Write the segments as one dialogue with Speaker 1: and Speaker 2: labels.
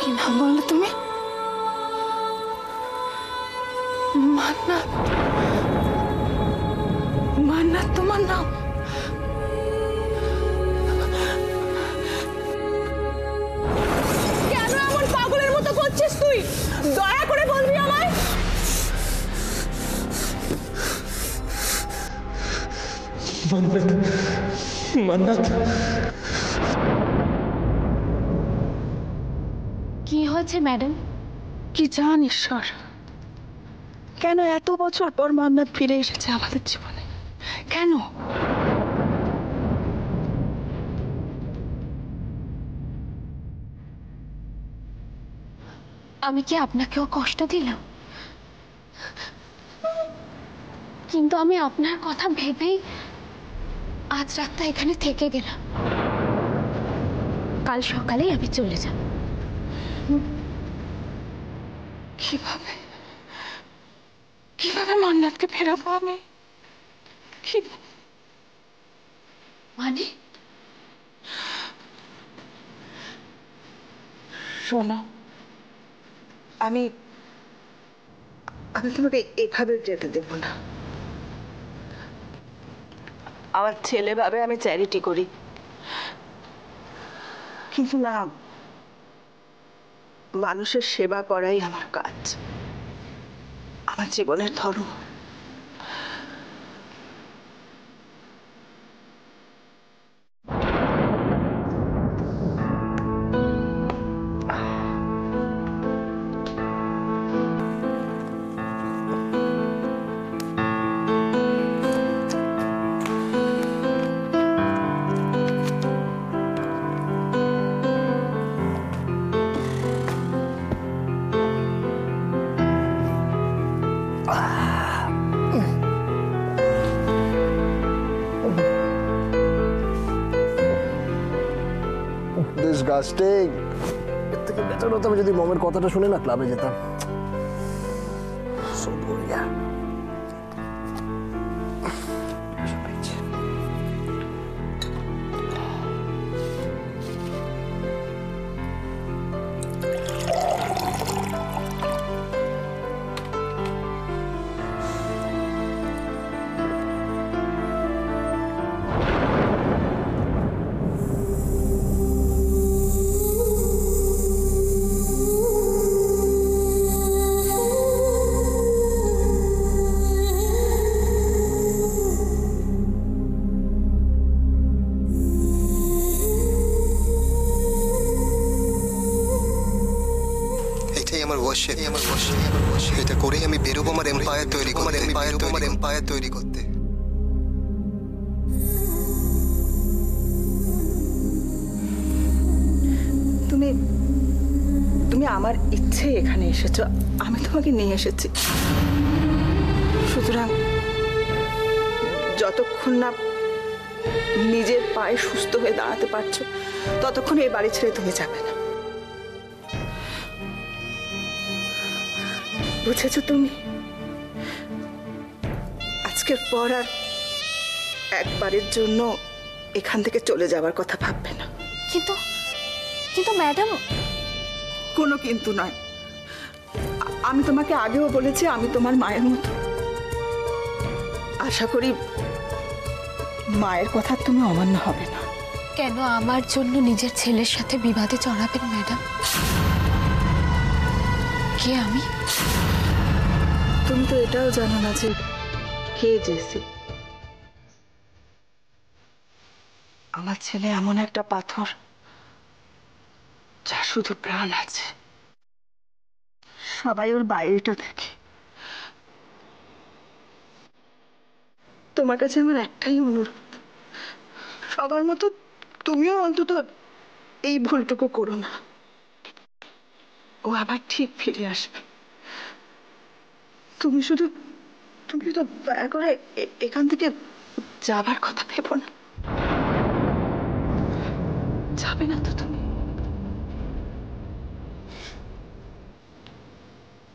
Speaker 1: কি নাম বললে তুমি? মান্নাত। মান্নাত তোমার নাম? কেন এমন পাগলের মতো করছিস তুই? দয়া করে বলবি আমায়।
Speaker 2: মান্নাত, মান্নাত।
Speaker 1: কি হয়েছে ম্যাডাম? কি জান ঈশ্বর, কেন এত বছর পর মান্নাত ফিরে এসেছে আমাদের জীবনে? কেন? আমি কি আপনাকেও কষ্ট দিলাম? কিন্তু আমি আপনার কথা ভেবেই আজ রাতটা এখানে থেকে গেলাম। কাল সকালেই আমি চলে যাব। কিভাবে কিভাবে মান্নাতকে ফেরাবো আমি? কি মানে?
Speaker 3: শোনো, আমি আমি তোমাকে এভাবে যেতে দেব না। আমার ছেলে ভাবে আমি চ্যারিটি করি, কিন্তু না, মানুষের সেবা করাই আমার কাজ, আমার জীবনের ধর্ম।
Speaker 4: ডিসগাস্টিং। এর থেকে বেটার হতো আমি যদি মমের কথাটা শুনে না ক্লাবে যেতাম। সো বলিয়া
Speaker 5: এটা করেই আমি বেরোবো আমার এম্পায়ার তৈরি করতে।
Speaker 3: তুমি তুমি আমার ইচ্ছে এখানে এসেছো, আমি তোমাকে নিয়ে এসেছি। সুতরাং যতক্ষণ না নিজের পায়ে সুস্থ হয়ে দাঁড়াতে পারছো ততক্ষণ এই বাড়ি ছেড়ে তুমি যাবে না, বুঝেছো? তুমি আজকের পর আর একবারের জন্য এখান থেকে চলে যাওয়ার কথা ভাববে না।
Speaker 1: কিন্তু কিন্তু ম্যাডাম।
Speaker 3: কোনো কিন্তু নয়। আমি তোমাকে আগেও বলেছি আমি তোমার মায়ের মতো। আশা করি মায়ের কথা তুমি অমান্য হবে না।
Speaker 1: কেন আমার জন্য নিজের ছেলের সাথে বিবাদে জড়াবেন ম্যাডাম? কে আমি?
Speaker 3: তুমি তো এটাও জানো না যে কে জেসি। আমার ছেলে এমন একটা পাথর যার শুধু প্রাণ আছে। সবাই ওর বাইরেটা দেখে। তোমার কাছে আমার একটাই অনুরোধ, সবার মতো তুমিও অন্তত এই ভুলটুকু করো না। ও আবার ঠিক ফিরে আসবে। তুমি শুধু দয়া করে এখান থেকে যাবার কথা ভেবো না। যাবে না তো তুমি?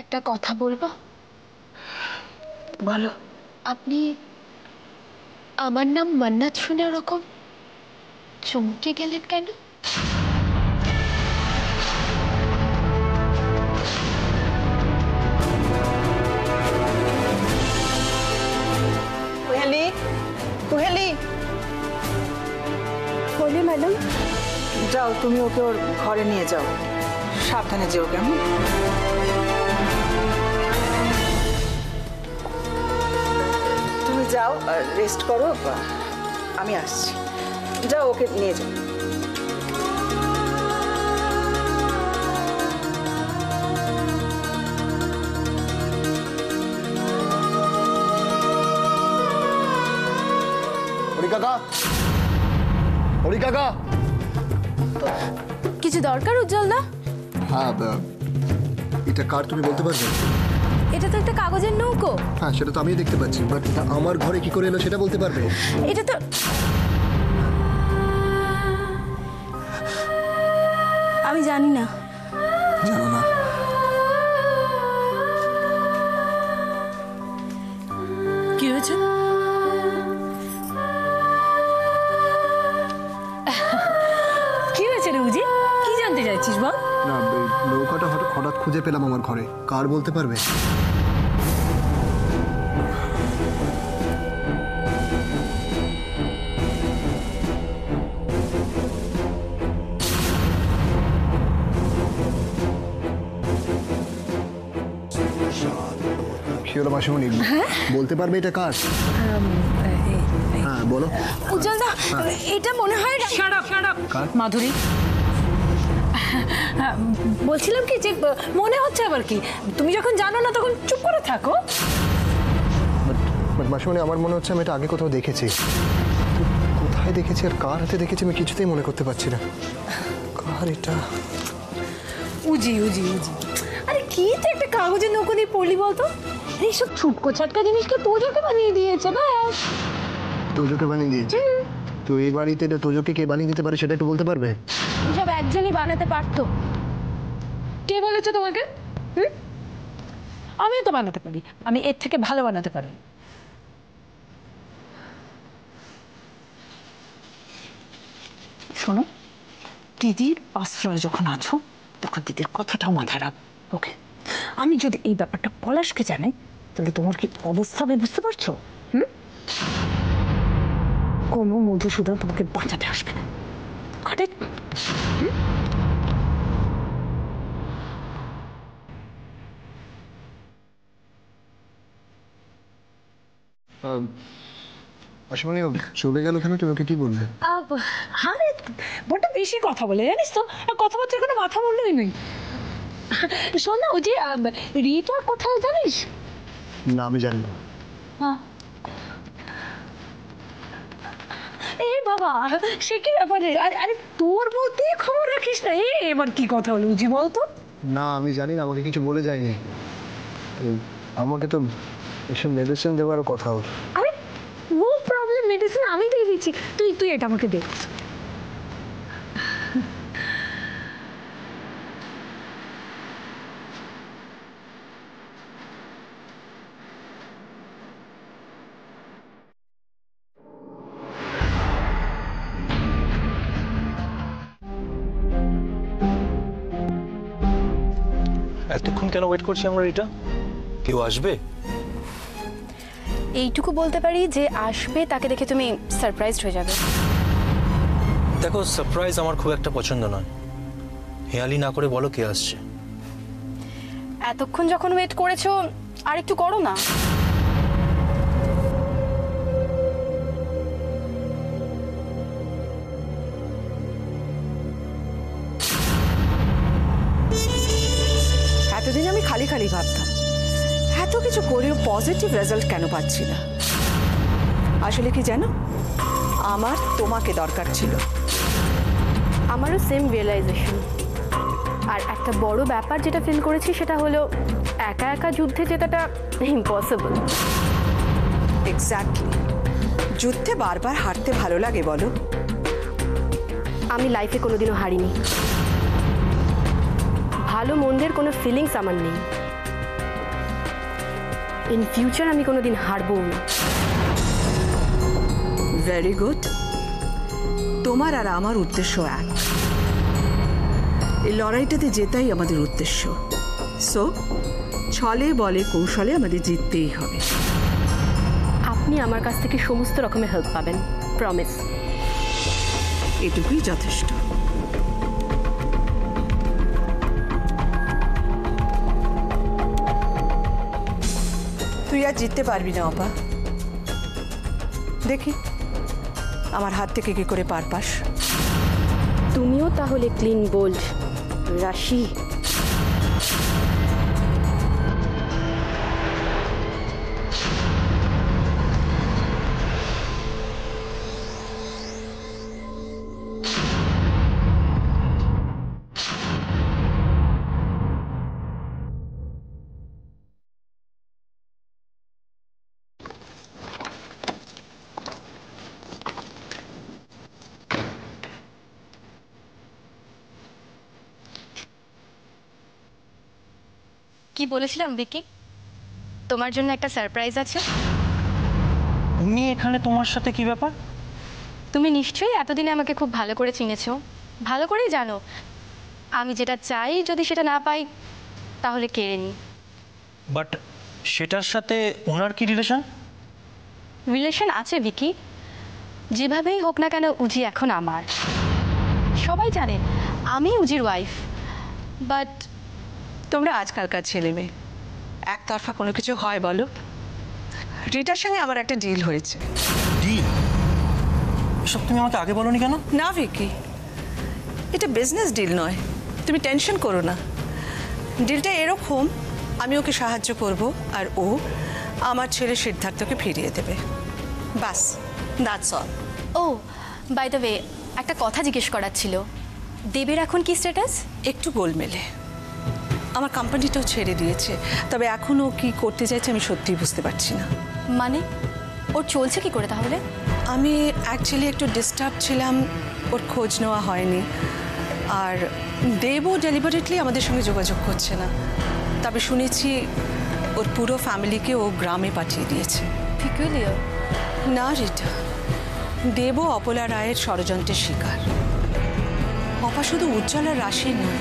Speaker 1: একটা কথা বলবো?
Speaker 3: বলো।
Speaker 1: আপনি আমার নাম মান্নাত শুনে ওরকম চমকে গেলেন কেন?
Speaker 3: যাও তুমি ওকে ওর ঘরে নিয়ে যাও, সাবধানে যেও কেমন। তুমি যাও রেস্ট করো, আমি আসছি। যাও ওকে নিয়ে যাও।
Speaker 4: হরি কাকা,
Speaker 1: কিছু দরকার উজ্জ্বল দা?
Speaker 4: হ্যাঁ, এটা কার তুমি বলতে পারবে?
Speaker 1: এটা তো একটা কাগজের নৌকো।
Speaker 4: হ্যাঁ, সেটা তো আমিও দেখতে পাচ্ছি, বাট আমার ঘরে কি করে এলো সেটা বলতে পারবে?
Speaker 1: এটা তো আমি জানি না।
Speaker 4: জানো না?
Speaker 1: কি হয়েছে? কি হয়েছে রে উজি? কি জানতে চাইছিস বল?
Speaker 4: না, নৌকাটা হঠাৎ খুঁজে পেলাম আমার ঘরে, কার বলতে পারবে? কি হলো মাসিমণি, বলতে পারবে এটা কার? হ্যাঁ বলো।
Speaker 1: উজ্জ্বল দা, এটা মনে হয় মাধুরী। বলছিলাম কি যে মনে হচ্ছে আবার কি, তুমি যখন জানো না তখন চুপ করে থাকো।
Speaker 4: বাট মাসিমণি, আমার মনে হচ্ছে আমি এটা আগে কোথাও দেখেছি। কোথায় দেখেছি আর কার হাতে দেখেছি আমি কিছুতেই মনে করতে পারছি না। কার এটা?
Speaker 1: উজি উজি উজি, আরে কি তো একটা কাগজের নৌকো দিয়ে পড়লি বলতো? এইসব ছুটকো ছাটকা জিনিসকে তোজোকে বানিয়ে দিয়েছে না।
Speaker 4: তোজোকে বানিয়ে দিয়েছে? তো এই বাড়িতে এটা তোজোকে কে বানিয়ে দিতে পারে সেটা একটু বলতে পারবে?
Speaker 1: সব একজনই বানাতে পারতো। কে বলেছে তোমাকে? আমিও তো বানাতে পারি, আমি এর থেকে ভালো বানাতে পারি। শোনো, দিদির আশ্রয় যখন আছো তখন দিদির কথাটাও মাথায় রাখ, ওকে? আমি যদি এই ব্যাপারটা পলাশকে জানাই তাহলে তোমার কি অবস্থা হবে বুঝতে পারছো? কোনো মধুসূদন তোমাকে বাঁচাতে আসবে না।
Speaker 4: মাসিমণি চলে গেল কেন? তুমি ওকে কি বললে?
Speaker 1: আরে বড্ড বেশি কথা বলে জানিস তো, কথাবার্তার কোনো মাথা বললেই নেই। শোন না, ওই যে রিটা কোথায় জানিস?
Speaker 4: না, আমি জানি না।
Speaker 1: এ বাবা, সে কি ব্যাপারে? আরে তোর বলতে খবর রাখিস না। এবার কি কথা হলো উজি বলতো?
Speaker 4: না, আমি জানি না, আমাকে কিছু বলে যায়নি। আমাকে তো এসব মেডিসিন দেওয়ার কথা।
Speaker 1: আরে নো প্রবলেম, মেডিসিন আমি দিয়ে দিচ্ছি, তুই এটা আমাকে দে।
Speaker 2: এতক্ষণ কেন ওয়েট করছি আমরা? এটা কেউ আসবে?
Speaker 6: এইটুকু বলতে পারি যে আসবে তাকে দেখে তুমি সারপ্রাইজড হয়ে যাবে।
Speaker 2: দেখো, সারপ্রাইজ আমার খুব একটা পছন্দ নয়। হেয়ালি না করে বলো কে আসছে।
Speaker 6: এতক্ষণ যখন ওয়েট করেছো আর একটু করো না।
Speaker 3: এতদিন আমি খালি খালি ভাবতাম এত কিছু করেও পজিটিভ রেজাল্ট কেন পাচ্ছি না। আসলে কি জানো, আমার তোমাকে দরকার ছিল।
Speaker 6: আমারও সেম রিয়েলাইজেশন। আর একটা বড় ব্যাপার যেটা ফিল করেছি সেটা হলো একা একা যুদ্ধে জেতাটা ইম্পসিবল।
Speaker 3: এক্স্যাক্টলি। যুদ্ধে বারবার হারতে ভালো লাগে বলো?
Speaker 6: আমি লাইফে কোনোদিনও হারিনি। ভালো মন্দের কোনো ফিলিংস আমার নেই। ইন ফিউচার আমি কোনোদিন হারবও না।
Speaker 3: Very good. তোমার আর আমার উদ্দেশ্য এক। এই লড়াইটাতে জেতাই আমাদের উদ্দেশ্য। সো ছলে বলে কৌশলে আমাদের জিততেই হবে।
Speaker 6: আপনি আমার কাছ থেকে সমস্ত রকমের হেল্প পাবেন, প্রমিস।
Speaker 3: এটুকুই যথেষ্ট। আর জিততে পারবি না অপা। দেখি আমার হাত থেকে কি করে পার পাস।
Speaker 6: তুমিও তাহলে ক্লিন বোল্ড রাশি।
Speaker 7: কি বলেছিলাম ভিকি, তোমার জন্য একটা সারপ্রাইজ আছে।
Speaker 2: উনি এখানে তোমার সাথে কি ব্যাপার?
Speaker 7: তুমি নিশ্চয়ই এতদিনে আমাকে খুব ভালো করে চিনেছো, ভালো করেই জানো আমি যেটা চাই যদি সেটা না পাই তাহলে কেড়ে নিই।
Speaker 2: বাট সেটার সাথে ওনার কি রিলেশন?
Speaker 7: রিলেশন আছে ভিকি, যেভাবেই হোক না কেন উজি এখন আমার। সবাই জানে আমি উজির ওয়াইফ। বাট
Speaker 3: তোমরা আজকালকার ছেলে মেয়ে একতরফা কোনো কিছু হয় বলো? রিটার সঙ্গে আমার একটা ডিল হয়েছে।
Speaker 2: ডিল? এসব তুমি আমাকে আগে বলোনি কেন?
Speaker 3: না ভিকি, এটা বিজনেস ডিল নয়, তুমি টেনশন করো না। ডিলটা এরকম, আমি ওকে সাহায্য করব আর ও আমার ছেলে সিদ্ধার্থকে ফিরিয়ে দেবে। বাস, that's all.
Speaker 7: Oh by the way, একটা কথা জিজ্ঞেস করার ছিল, দেবের এখন কি স্ট্যাটাস?
Speaker 3: একটু গোলমেলে, আমার কোম্পানিটাও ছেড়ে দিয়েছে, তবে এখন ও কী করতে চাইছে আমি সত্যিই বুঝতে পারছি না।
Speaker 7: মানে ওর চলছে কি করে তাহলে?
Speaker 3: আমি অ্যাকচুয়ালি একটু ডিস্টার্ব ছিলাম, ওর খোঁজ নেওয়া হয়নি। আর দেবও ডেলিভারেটলি আমাদের সঙ্গে যোগাযোগ করছে না। তবে শুনেছি ওর পুরো ফ্যামিলিকে ও গ্রামে পাঠিয়ে দিয়েছে।
Speaker 7: পিকুলিয়ার।
Speaker 3: না রিটা, দেবও অপলা রায়ের ষড়যন্ত্রের শিকার। অপা শুধু উজ্জ্বল আর রাশি নয়,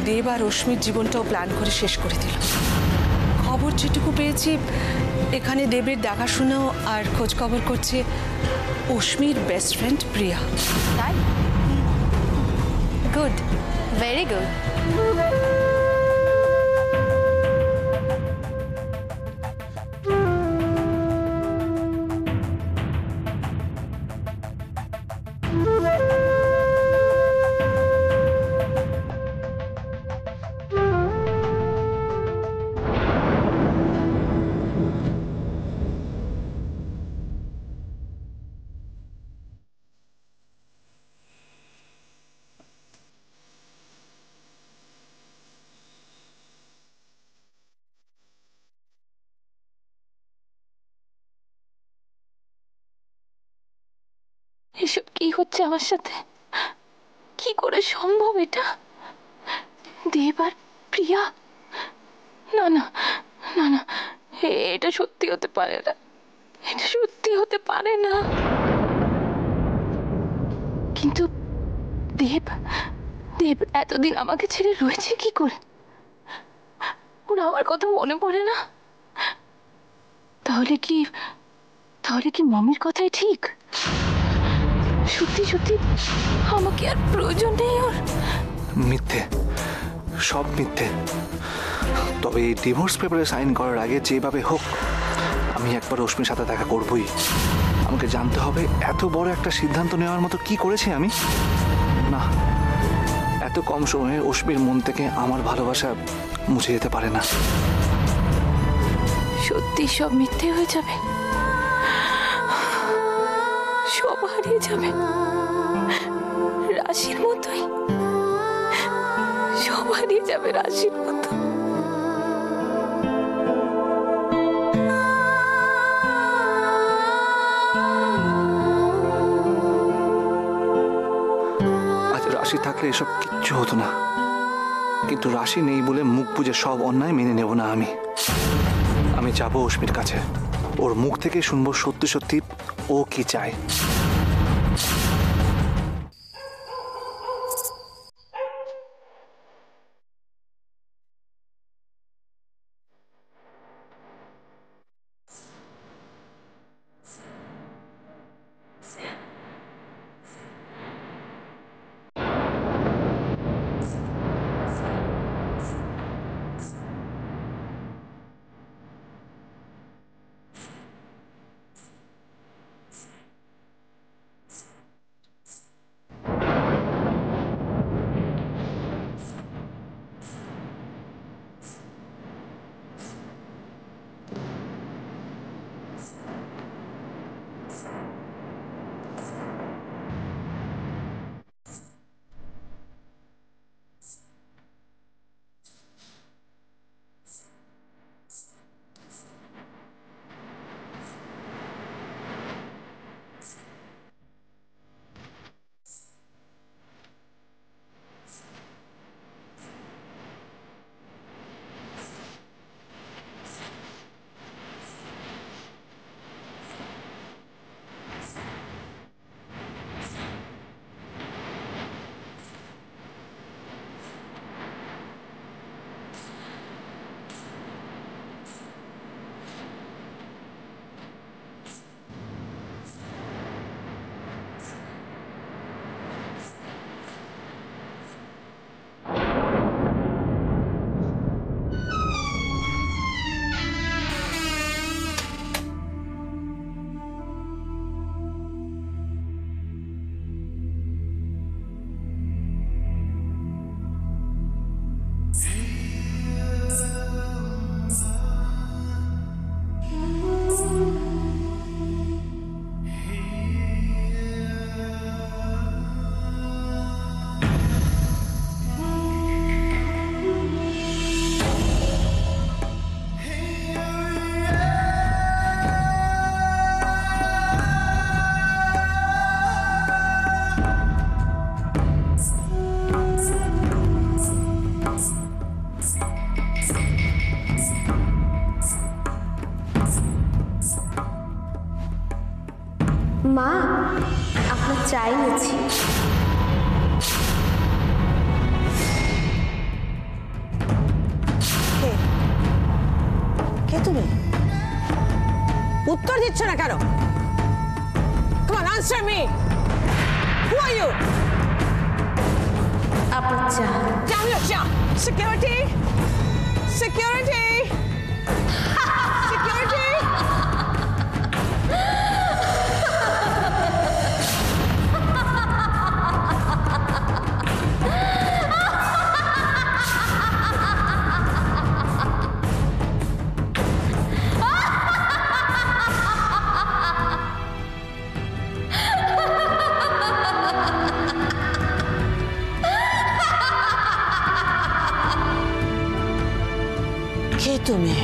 Speaker 3: দেব আর রশ্মির জীবনটাও প্ল্যান করে শেষ করে দিল। খবর যেটুকু পেয়েছি, এখানে দেবের দেখাশুনো আর খোঁজ খবর করছে অশ্মির বেস্ট ফ্রেন্ড প্রিয়া।
Speaker 7: তাই? Good, very good.
Speaker 1: এসব কি হচ্ছে আমার সাথে? কি করে সম্ভব এটা? দেব আর প্রিয়া? না না না না, এটা সত্যি হতে পারে না, এটা সত্যি হতে পারে না। কিন্তু দেব দেব এতদিন আমাকে ছেড়ে রয়েছে কি করে? ওর আমার কথা মনে পড়ে না? তাহলে কি মমির কথাই ঠিক? সত্যি সত্যি আমাকে আর প্রয়োজন নেই ওর?
Speaker 8: মিথ্যে, সব মিথ্যে। তবে এই ডিভোর্স পেপারে সাইন করার আগে যেভাবে হোক আমি একবার রশ্মির সাথে দেখা করবই। আমাকে জানতে হবে এত বড় একটা সিদ্ধান্ত নেওয়ার মতো কি করেছি আমি। না, এত কম সময়ে রশ্মির মন থেকে আমার ভালোবাসা মুছে যেতে পারে না।
Speaker 1: সত্যি সব মিথ্যে হয়ে যাবে, সব হারিয়ে যাবে, রাশির মতোই সব হারিয়ে যাবে, রাশির মতো।
Speaker 8: আজ রাশি থাকলে এসব কিচ্ছু হতো না, কিন্তু রাশি নেই বলে মুখ বুজে সব অন্যায় মেনে নেব না। আমি যাবো অশ্মির কাছে, ওর মুখ থেকে শুনবো সত্যি সত্যি ও কি চায়।
Speaker 9: এনেছি।
Speaker 10: কে তুমি? উত্তর দিচ্ছ না কেন? Come on, answer me. Who are you?
Speaker 9: আপুচা।
Speaker 10: Down your jaw. Security. Security. Security. কে তুমি?